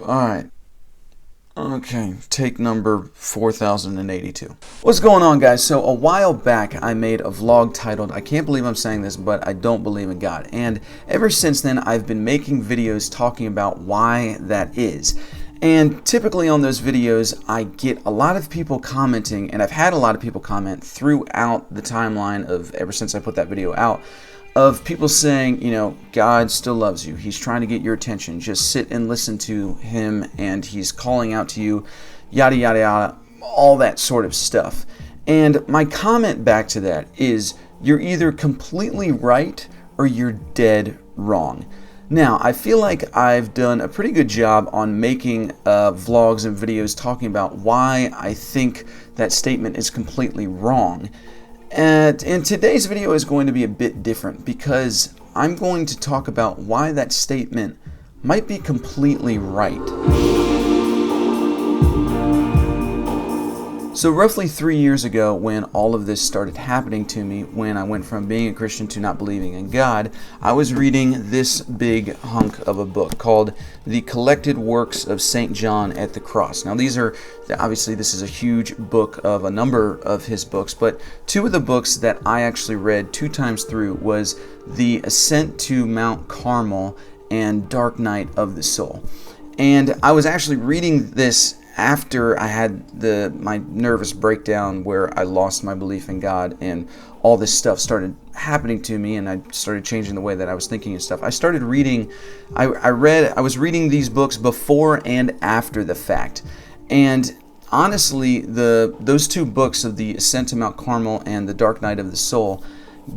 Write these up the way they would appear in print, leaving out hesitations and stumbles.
Alright. Okay, take number 4082. What's going on, guys? So a while back I made a vlog titled I Can't Believe I'm Saying This, But I Don't Believe in God. And ever since then I've been making videos talking about why that is. And typically on those videos I get a lot of people commenting, and I've had a lot of people comment throughout the timeline of ever since I put that video out, of people saying, you know, God still loves you. He's trying to get your attention. Just sit and listen to him, and he's calling out to you, yada, yada, yada, all that sort of stuff. And my comment back to that is, you're either completely right or you're dead wrong. Now, I feel like I've done a pretty good job on making vlogs and videos talking about why I think that statement is completely wrong. And today's video is going to be a bit different because I'm going to talk about why that statement might be completely right. So roughly 3 years ago, when all of this started happening to me, when I went from being a Christian to not believing in God, I was reading this big hunk of a book called The Collected Works of St. John at the Cross. Now obviously this is a huge book of a number of his books, but two of the books that I actually read 2 times through was The Ascent to Mount Carmel and Dark Night of the Soul. And I was actually reading this after I had my nervous breakdown where I lost my belief in God and all this stuff started happening to me, and I started changing the way that I was thinking and stuff. I started reading, I was reading these books before and after the fact. And honestly, those 2 books of The Ascent to Mount Carmel and The Dark Night of the Soul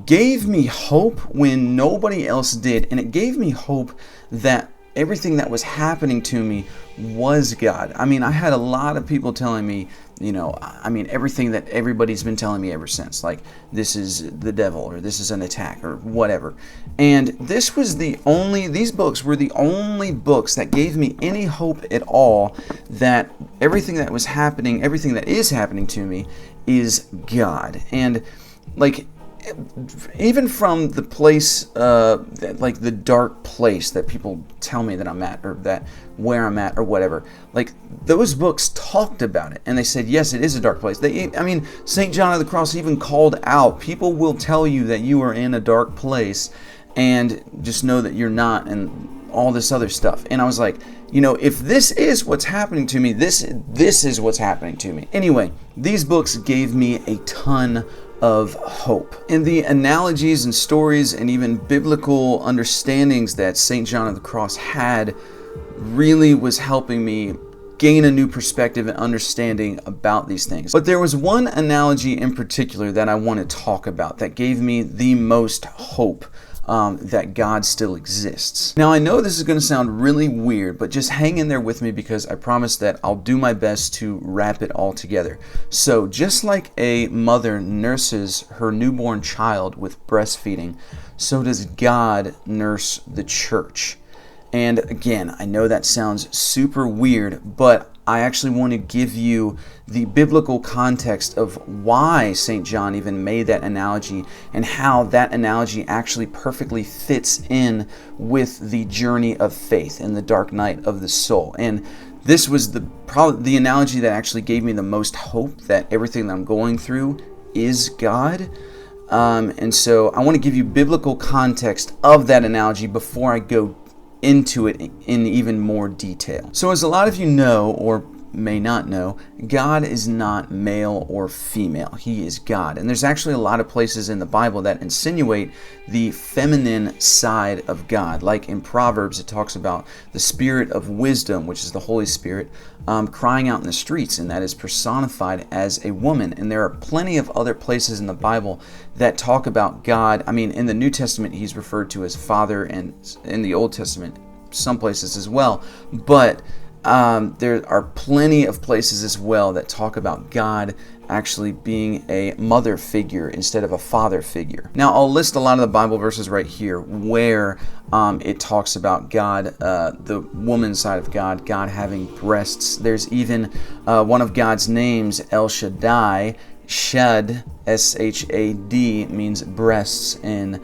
gave me hope when nobody else did. And it gave me hope that everything that was happening to me was God. I mean, I had a lot of people telling me, you know, I mean, everything that everybody's been telling me ever since, like, this is the devil, or this is an attack, or whatever. And these books were the only books that gave me any hope at all that everything that was happening, everything that is happening to me is God. And, like, even from the place, like the dark place that people tell me that I'm at, or that where I'm at, or whatever, like, those books talked about it, and they said, yes, it is a dark place. St. John of the Cross even called out, people will tell you that you are in a dark place, and just know that you're not, and all this other stuff. And I was like, you know, if this is what's happening to me, this is what's happening to me. Anyway, these books gave me a ton of hope. And the analogies and stories and even biblical understandings that St. John of the Cross had really was helping me gain a new perspective and understanding about these things. But there was one analogy in particular that I want to talk about that gave me the most hope that God still exists. Now, I know this is going to sound really weird, but just hang in there with me because I promise that I'll do my best to wrap it all together. So, just like a mother nurses her newborn child with breastfeeding, so does God nurse the church. And again, I know that sounds super weird, but I actually want to give you the biblical context of why St. John even made that analogy, and how that analogy actually perfectly fits in with the journey of faith in the dark night of the soul. And this was probably the analogy that actually gave me the most hope that everything that I'm going through is God. And so I want to give you biblical context of that analogy before I go into it in even more detail. So as a lot of you know, or may not know, God is not male or female. He is God. And there's actually a lot of places in the Bible that insinuate the feminine side of God. Like in Proverbs, it talks about the spirit of wisdom, which is the Holy Spirit, crying out in the streets, and that is personified as a woman. And there are plenty of other places in the Bible that talk about God. I mean, in the New Testament, he's referred to as Father, and in the Old Testament, some places as well. But there are plenty of places as well that talk about God actually being a mother figure instead of a father figure. Now, I'll list a lot of the Bible verses right here where it talks about God, the woman's side of God, God having breasts. There's even one of God's names, El Shaddai. Shad, S-H-A-D, means breasts in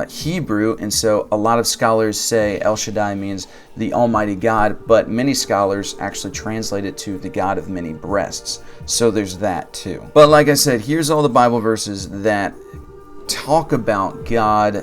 Hebrew, and so a lot of scholars say El Shaddai means the Almighty God, but many scholars actually translate it to the God of many breasts. So there's that too. But like I said, here's all the Bible verses that talk about God,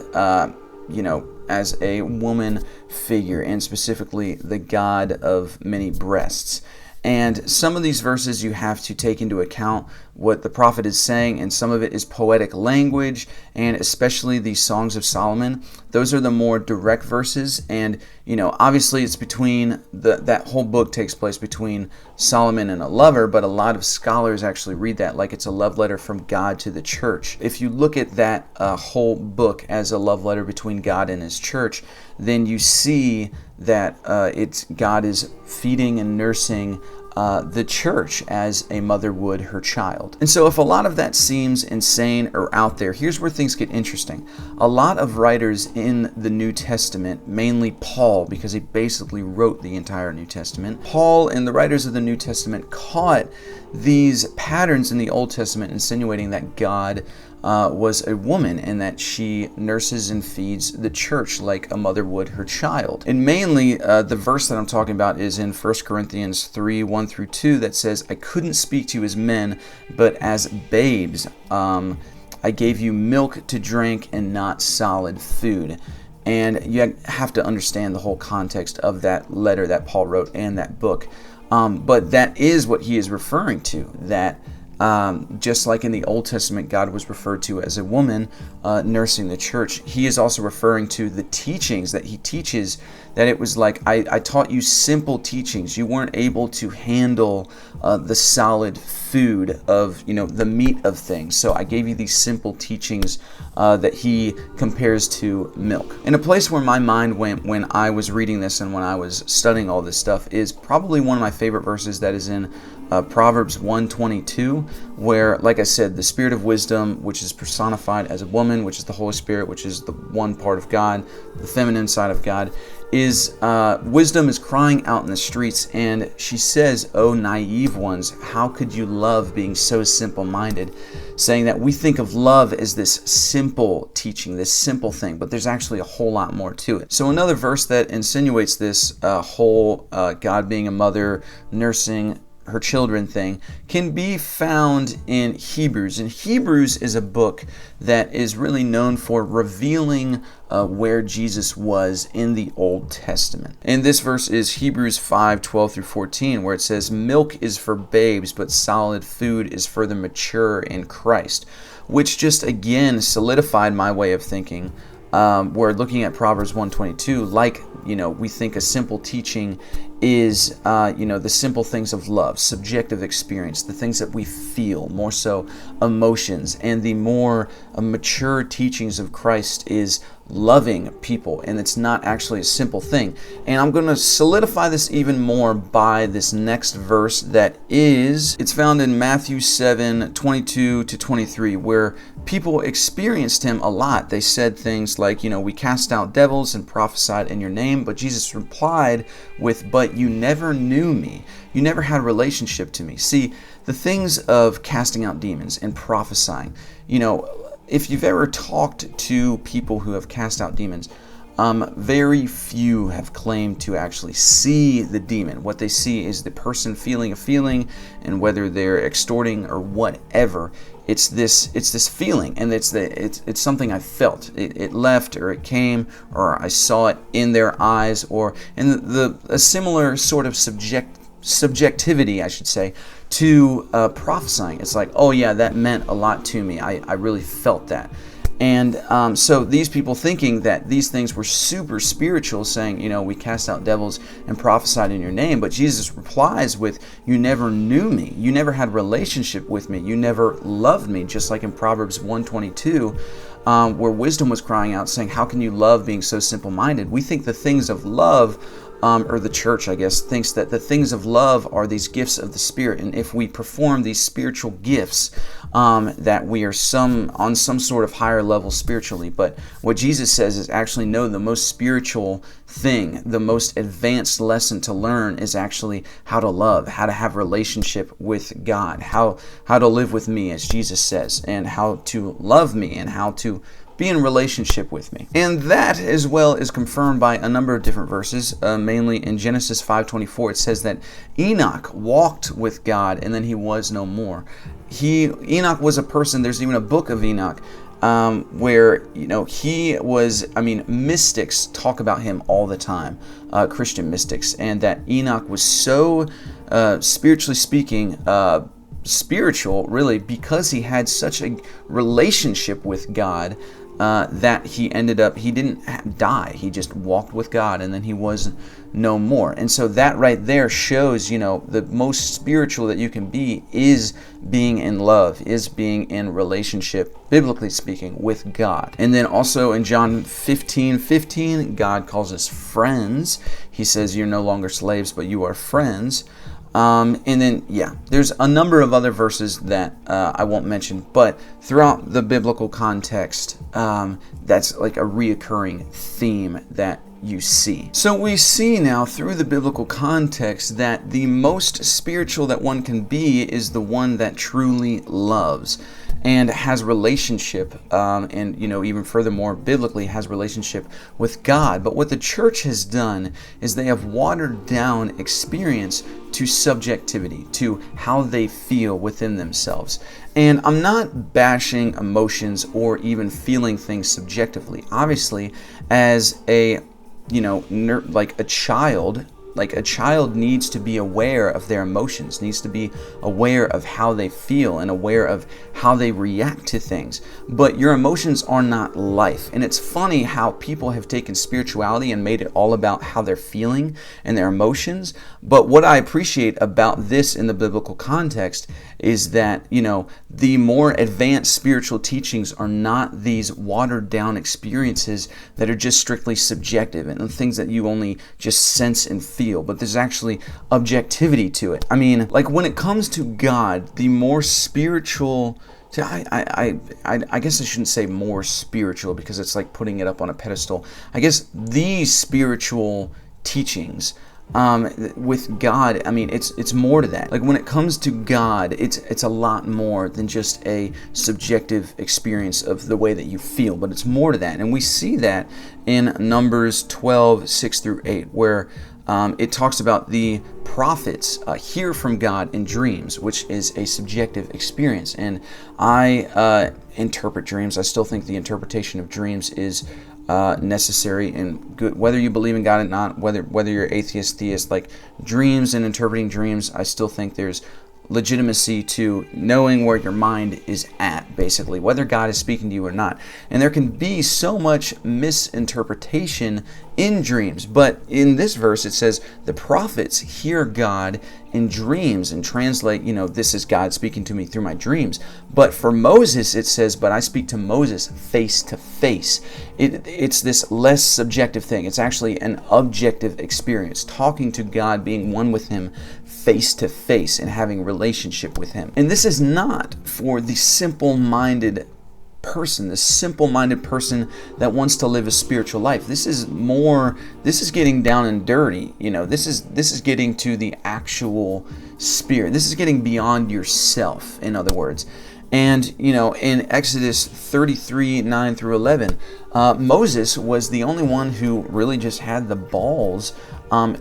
as a woman figure, and specifically the God of many breasts. And some of these verses you have to take into account what the prophet is saying, and some of it is poetic language, and especially the Songs of Solomon. Those are the more direct verses, and obviously it's between that whole book takes place between Solomon and a lover, but a lot of scholars actually read that like it's a love letter from God to the church. If you look at that whole book as a love letter between God and His church, then you see that God is feeding and nursing the church as a mother would her child. And so if a lot of that seems insane or out there, here's where things get interesting. A lot of writers in the New Testament, mainly Paul, because he basically wrote the entire New Testament, Paul and the writers of the New Testament caught these patterns in the Old Testament insinuating that God was a woman and that she nurses and feeds the church like a mother would her child. And mainly the verse that I'm talking about is in 1 Corinthians 3, 1 through 2 that says, I couldn't speak to you as men, but as babes. I gave you milk to drink and not solid food. And you have to understand the whole context of that letter that Paul wrote and that book. But that is what he is referring to, that just like in the Old Testament, God was referred to as a woman nursing the church. He is also referring to the teachings that he teaches, that it was like, I taught you simple teachings. You weren't able to handle the solid food of, the meat of things. So I gave you these simple teachings that he compares to milk. And a place where my mind went when I was reading this and when I was studying all this stuff is probably one of my favorite verses that is in Proverbs 1:22, where, like I said, the spirit of wisdom, which is personified as a woman, which is the Holy Spirit, which is the one part of God, the feminine side of God, is wisdom is crying out in the streets, and she says, "O naive ones, how could you love being so simple-minded?" Saying that we think of love as this simple teaching, this simple thing, but there's actually a whole lot more to it. So another verse that insinuates this whole God being a mother, nursing her children thing can be found in Hebrews. And Hebrews is a book that is really known for revealing where Jesus was in the Old Testament. And this verse is Hebrews 5:12 through 14, where it says, "Milk is for babes, but solid food is for the mature in Christ," which just again solidified my way of thinking. We're looking at Proverbs 1:22, like, we think a simple teaching is, the simple things of love, subjective experience, the things that we feel, more so emotions, and the more mature teachings of Christ is loving people, and it's not actually a simple thing. And I'm going to solidify this even more by this next verse it's found in Matthew 7:22 to 23, where people experienced him a lot. They said things like, we cast out devils and prophesied in your name, but Jesus replied with, "But you never knew me. You never had a relationship to me." See, the things of casting out demons and prophesying, if you've ever talked to people who have cast out demons, very few have claimed to actually see the demon. What they see is the person feeling a feeling, and whether they're extorting or whatever, it's this feeling, and it's something I felt. It left, or it came, or I saw it in their eyes, or in a similar sort of subjectivity, I should say, to prophesying. It's like, oh yeah, that meant a lot to me. I really felt that. And so these people thinking that these things were super spiritual, saying, we cast out devils and prophesied in your name, but Jesus replies with, "You never knew me. You never had a relationship with me. You never loved me," just like in Proverbs 1:22, where wisdom was crying out, saying, "How can you love being so simple-minded?" We think the things of love, or the church, I guess, thinks that the things of love are these gifts of the Spirit, and if we perform these spiritual gifts, that we are on some sort of higher level spiritually. But what Jesus says is actually, no, the most spiritual thing, the most advanced lesson to learn is actually how to love, how to have a relationship with God, how to live with me, as Jesus says, and how to love me, and how to be in relationship with me. And that as well is confirmed by a number of different verses, mainly in Genesis 5:24. It says that Enoch walked with God and then he was no more. Enoch was a person, there's even a book of Enoch where, he was, mystics talk about him all the time, Christian mystics, and that Enoch was so, spiritually speaking, spiritual, really, because he had such a relationship with God, that he didn't die. He just walked with God and then he was no more. And so that right there shows, the most spiritual that you can be is being in love, is being in relationship, biblically speaking, with God. And then also in John 15:15, God calls us friends. He says, you're no longer slaves, but you are friends. And then, there's a number of other verses that I won't mention, but throughout the biblical context, that's like a reoccurring theme that you see. So we see now through the biblical context that the most spiritual that one can be is the one that truly loves and has relationship, and even furthermore biblically has relationship with God. But what the church has done is they have watered down experience to subjectivity, to how they feel within themselves. And I'm not bashing emotions or even feeling things subjectively. Obviously, as a a child needs to be aware of their emotions, needs to be aware of how they feel and aware of how they react to things. But your emotions are not life. And it's funny how people have taken spirituality and made it all about how they're feeling and their emotions. But what I appreciate about this in the biblical context is that, the more advanced spiritual teachings are not these watered down experiences that are just strictly subjective and things that you only just sense and feel, but there's actually objectivity to it. When it comes to God, the more spiritual, I guess I shouldn't say more spiritual because it's like putting it up on a pedestal. I guess these spiritual teachings with God, it's more to that. Like when it comes to God, it's a lot more than just a subjective experience of the way that you feel, but it's more to that. And we see that in Numbers 12:6-8, where it talks about the prophets hear from God in dreams, which is a subjective experience. And I interpret dreams. I still think the interpretation of dreams is necessary and good, whether you believe in God or not, whether you're atheist, theist. Like dreams and interpreting dreams, I still think there's legitimacy to knowing where your mind is at, basically, whether God is speaking to you or not. And there can be so much misinterpretation in dreams. But in this verse, it says the prophets hear God in dreams and translate, this is God speaking to me through my dreams. But for Moses, it says, but I speak to Moses face to face. It's this less subjective thing. It's actually an objective experience, talking to God, being one with Him face to face and having relationship with Him. And this is not for the simple-minded person, the simple-minded person that wants to live a spiritual life. This is getting down and dirty. This is getting to the actual spirit. This is getting beyond yourself, in other words. And, in Exodus 33:9-11, Moses was the only one who really just had the balls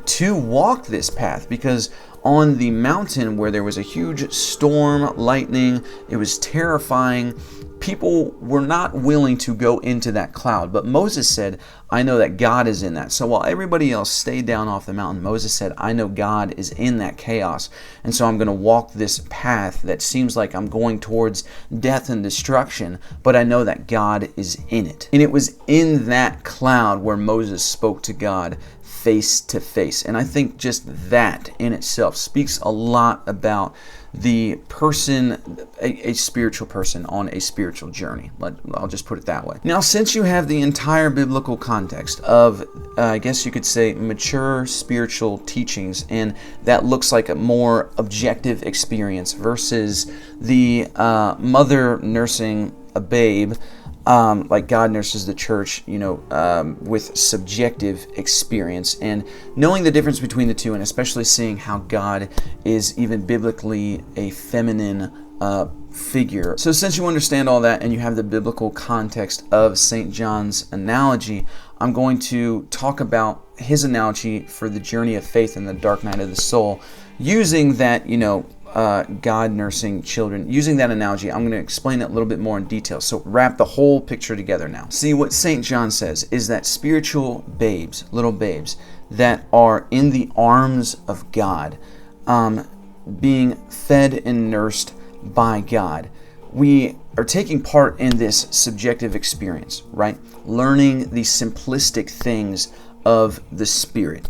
to walk this path, because on the mountain where there was a huge storm, lightning, it was terrifying. People were not willing to go into that cloud. But Moses said, I know that God is in that. So while everybody else stayed down off the mountain, Moses said, I know God is in that chaos. And so I'm going to walk this path that seems like I'm going towards death and destruction, but I know that God is in it. And it was in that cloud where Moses spoke to God face to face. And I think just that in itself speaks a lot about the person, a spiritual person on a spiritual journey. I'll just put it that way. Now, since you have the entire biblical context of, I guess you could say, mature spiritual teachings, and that looks like a more objective experience versus the mother nursing a babe, like God nurses the church, with subjective experience, and knowing the difference between the two, and especially seeing how God is even biblically a feminine figure. So since you understand all that and you have the biblical context of St. John's analogy, I'm going to talk about his analogy for the journey of faith in the dark night of the soul, using that, God nursing children. Using that analogy, I'm going to explain it a little bit more in detail. So wrap the whole picture together now. See, what St. John says is that spiritual babes, little babes, that are in the arms of God, being fed and nursed by God, we are taking part in this subjective experience, right? Learning the simplistic things of the Spirit.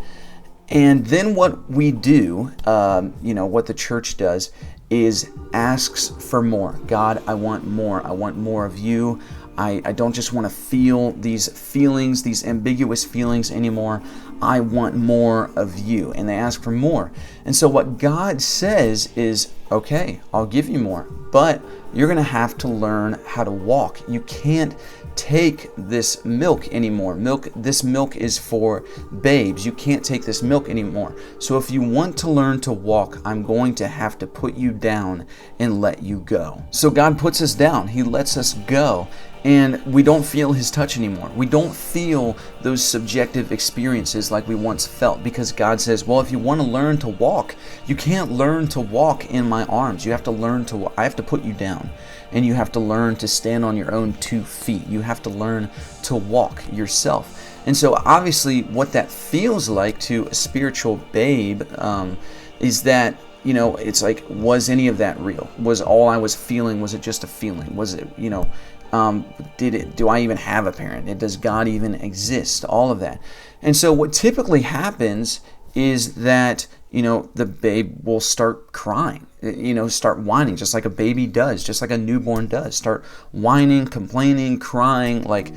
And then what we do, what the church does, is asks for more. God, I want more. I want more of you. I don't just want to feel these feelings, these ambiguous feelings anymore. I want more of you. And they ask for more. And so what God says is, okay, I'll give you more, but you're going to have to learn how to walk. You can't take this milk anymore. This milk is for babes. You can't take this milk anymore. So if you want to learn to walk, I'm going to have to put you down and let you go. So God puts us down. He lets us go. And we don't feel his touch anymore. We don't feel those subjective experiences like we once felt, because God says, well, if you want to learn to walk, you can't learn to walk in my arms. You have to learn to, I have to put you down, and you have to learn to stand on your own 2 feet. You have to learn to walk yourself. And so obviously what that feels like to a spiritual babe is that, it's like, was any of that real? Was all I was feeling, was it just a feeling? Was it, do I even have a parent? Does God even exist? All of that. And so what typically happens is that, the babe will start crying, start whining, just like a baby does, just like a newborn does. Start whining, complaining, crying, like,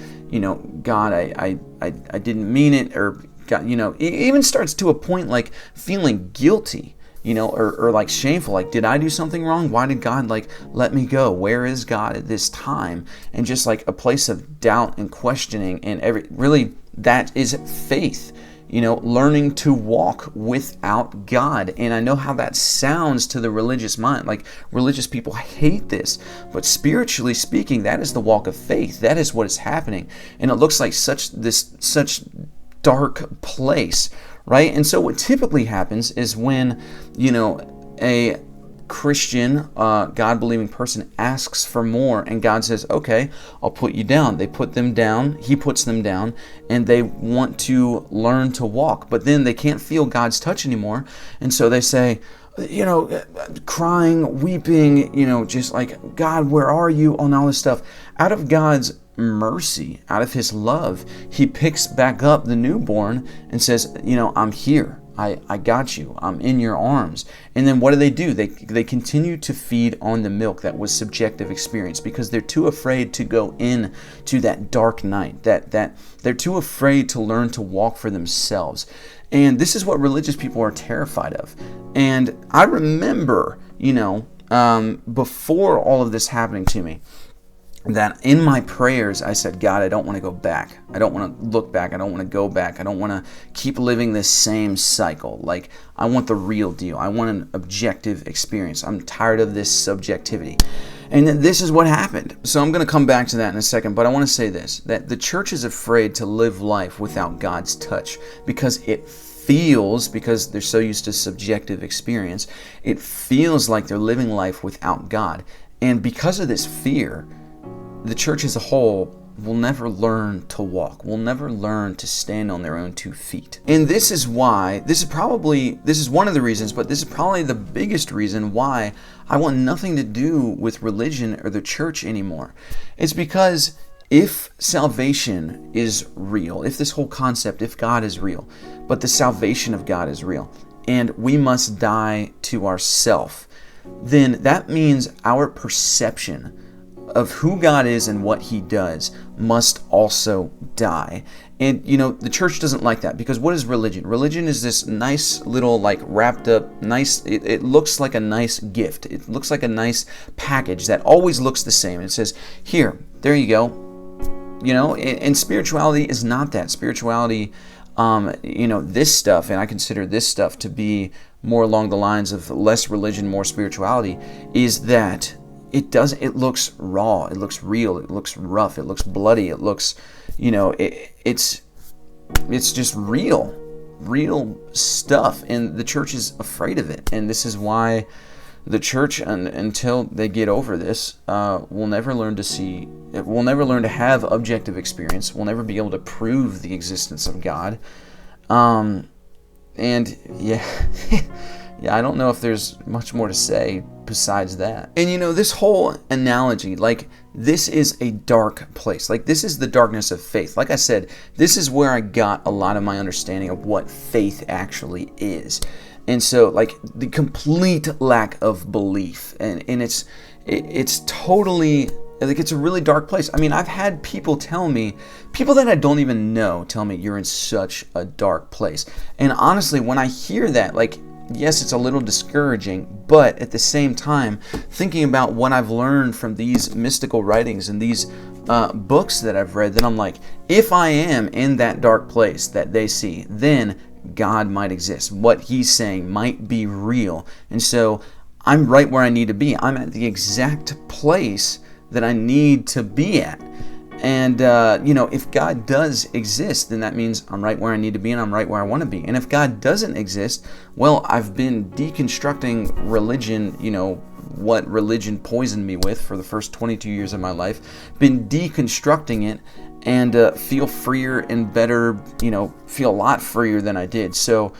God, I didn't mean it, or God, it even starts to a point like feeling guilty, or like shameful, like, did I do something wrong? Why did God let me go? Where is God at this time? And just like a place of doubt and questioning, and really that is faith, learning to walk without God. And I know how that sounds to the religious mind. Like, religious people hate this, but spiritually speaking, that is the walk of faith. That is what is happening. And it looks like such dark place, right? And so what typically happens is when, a Christian, God-believing person asks for more, and God says, okay, I'll put you down. They put them down, he puts them down, and they want to learn to walk, but then they can't feel God's touch anymore, and so they say, crying, weeping, just like, God, where are you, on all this stuff. Out of God's mercy, out of his love, he picks back up the newborn and says, I'm here. I got you. I'm in your arms. And then what do? They continue to feed on the milk that was subjective experience, because they're too afraid to go in to that dark night, that they're too afraid to learn to walk for themselves. And this is what religious people are terrified of. And I remember, before all of this happening to me, that in my prayers I said, God, I don't want to go back. I don't want to look back. I don't want to go back. I don't want to keep living this same cycle. Like, I want the real deal. I want an objective experience. I'm tired of this subjectivity. And this is what happened. So I'm going to come back to that in a second, but I want to say this, that the church is afraid to live life without God's touch, because because they're so used to subjective experience, it feels like they're living life without God. And because of this fear, the church as a whole will never learn to walk, will never learn to stand on their own 2 feet. And this is why, this is one of the reasons, but this is probably the biggest reason why I want nothing to do with religion or the church anymore. It's because if salvation is real, if this whole concept, if God is real, but the salvation of God is real, and we must die to ourself, then that means our perception of who God is and what he does must also die. And the church doesn't like that, because what is religion? Religion is this nice little, wrapped up nice, it looks like a nice gift. It looks like a nice package that always looks the same. It says, here, there you go. And spirituality is not that. Spirituality, this stuff, and I consider this stuff to be more along the lines of less religion, more spirituality, is that it looks raw, it looks real, it looks rough, it looks bloody, it looks, it's just real stuff, and the church is afraid of it. And this is why the church, until they get over this, will never learn to have objective experience, will never be able to prove the existence of God. And yeah, yeah, I don't know if there's much more to say besides that. And this whole analogy, like, this is a dark place. Like, this is the darkness of faith. Like I said, this is where I got a lot of my understanding of what faith actually is. And so, like, the complete lack of belief, and it's totally, like, it's a really dark place. I mean, I've had people that I don't even know tell me, you're in such a dark place. And honestly, when I hear that, like, yes, it's a little discouraging, but at the same time, thinking about what I've learned from these mystical writings and these books that I've read, then I'm like, if I am in that dark place that they see, then God might exist. What he's saying might be real. And so I'm right where I need to be. I'm at the exact place that I need to be at. And, if God does exist, then that means I'm right where I need to be and I'm right where I want to be. And if God doesn't exist, well, I've been deconstructing religion, what religion poisoned me with for the first 22 years of my life, been deconstructing it, and feel freer and better, feel a lot freer than I did. So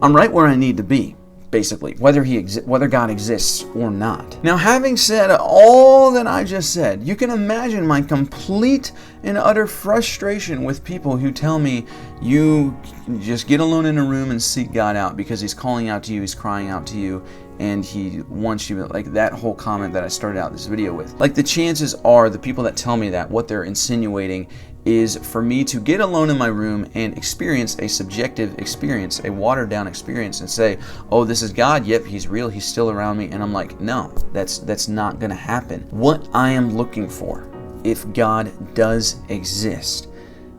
I'm right where I need to be, basically, whether God exists or not. Now, having said all that I just said, you can imagine my complete and utter frustration with people who tell me, you just get alone in a room and seek God out because he's calling out to you, he's crying out to you, and he wants you, like that whole comment that I started out this video with. Like, the chances are the people that tell me that, what they're insinuating is for me to get alone in my room and experience a subjective experience, a watered down experience, and say, oh, this is God, yep, he's real, he's still around me. And I'm like, no, that's not gonna happen. What I am looking for, if God does exist,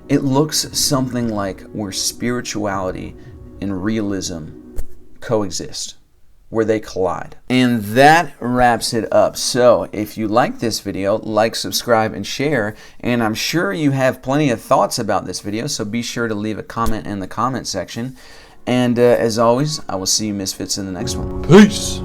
it looks something like where spirituality and realism coexist, where they collide. And that wraps it up. So if you like this video, like, subscribe, and share. And I'm sure you have plenty of thoughts about this video, so be sure to leave a comment in the comment section. And as always, I will see you misfits in the next one. Peace!